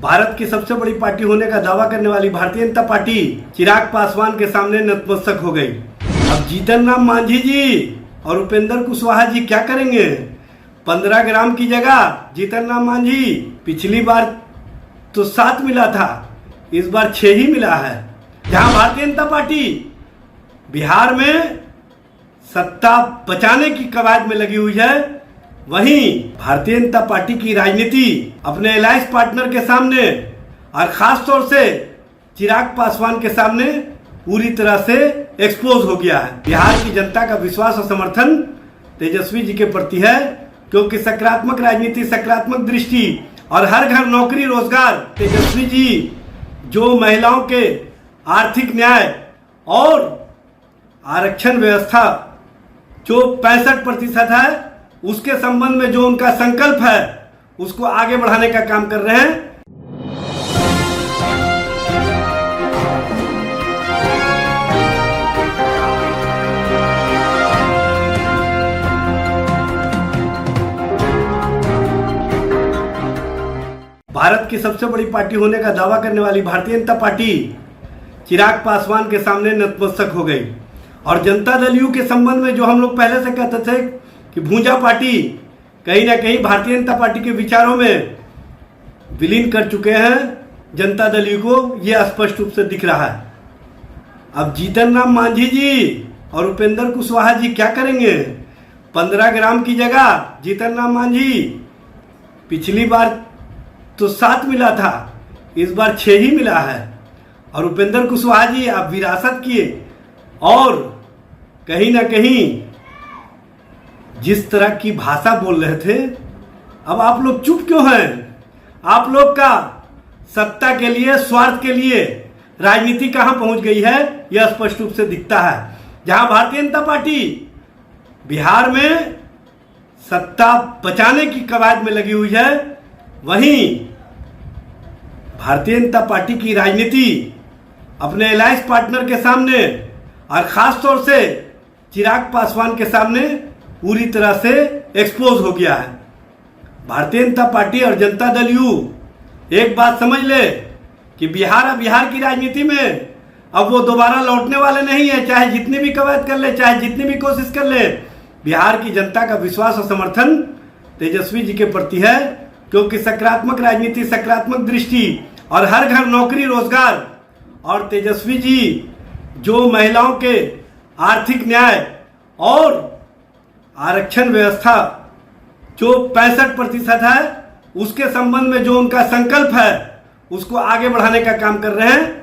भारत की सबसे बड़ी पार्टी होने का दावा करने वाली भारतीय जनता पार्टी चिराग पासवान के सामने नतमस्तक हो गई। अब जीतन राम मांझी जी और उपेंद्र कुशवाहा जी क्या करेंगे? 15 ग्राम की जगह जीतन राम मांझी, पिछली बार तो 7 मिला था, इस बार 6 ही मिला है। जहां भारतीय जनता पार्टी बिहार में सत्ता बचाने की कवायद में लगी हुई है, वहीं भारतीय जनता पार्टी की राजनीति अपने अलायंस पार्टनर के सामने और खास तौर से चिराग पासवान के सामने पूरी तरह से एक्सपोज हो गया है। बिहार की जनता का विश्वास और समर्थन तेजस्वी जी के प्रति है, क्योंकि सकारात्मक राजनीति, सकारात्मक दृष्टि और हर घर नौकरी रोजगार, तेजस्वी जी जो महिलाओं के आर्थिक न्याय और आरक्षण व्यवस्था जो 65% है, उसके संबंध में जो उनका संकल्प है उसको आगे बढ़ाने का काम कर रहे हैं। भारत की सबसे बड़ी पार्टी होने का दावा करने वाली भारतीय जनता पार्टी चिराग पासवान के सामने नतमस्तक हो गई। और जनता दल यू के संबंध में जो हम लोग पहले से कहते थे कि भूंजा पार्टी कहीं ना कहीं भारतीय जनता पार्टी के विचारों में विलीन कर चुके हैं, जनता दल यू को यह स्पष्ट रूप से दिख रहा है। अब जीतन राम मांझी जी और उपेंद्र कुशवाहा जी क्या करेंगे? 15 ग्राम की जगह जीतन राम मांझी, पिछली बार तो 7 मिला था, इस बार 6 ही मिला है। और उपेंद्र कुशवाहा जी आप विरासत किए और कहीं ना कहीं जिस तरह की भाषा बोल रहे थे, अब आप लोग चुप क्यों हैं? आप लोग का सत्ता के लिए, स्वार्थ के लिए राजनीति कहां पहुंच गई है, यह स्पष्ट रूप से दिखता है। जहां भारतीय जनता पार्टी बिहार में सत्ता बचाने की कवायद में लगी हुई है, वहीं भारतीय जनता पार्टी की राजनीति अपने अलायंस पार्टनर के सामने और खास तौर से चिराग पासवान के सामने पूरी तरह से एक्सपोज हो गया है। भारतीय जनता पार्टी और जनता दल यू एक बात समझ ले कि बिहार की राजनीति में अब वो दोबारा लौटने वाले नहीं है। चाहे जितनी भी कवायद कर ले, चाहे जितनी भी कोशिश कर ले, बिहार की जनता का विश्वास और समर्थन तेजस्वी जी के प्रति है, क्योंकि सकारात्मक राजनीति, सकारात्मक दृष्टि और हर घर नौकरी रोजगार और तेजस्वी जी जो महिलाओं के आर्थिक न्याय और आरक्षण व्यवस्था जो 65% है, उसके संबंध में जो उनका संकल्प है उसको आगे बढ़ाने का काम कर रहे हैं।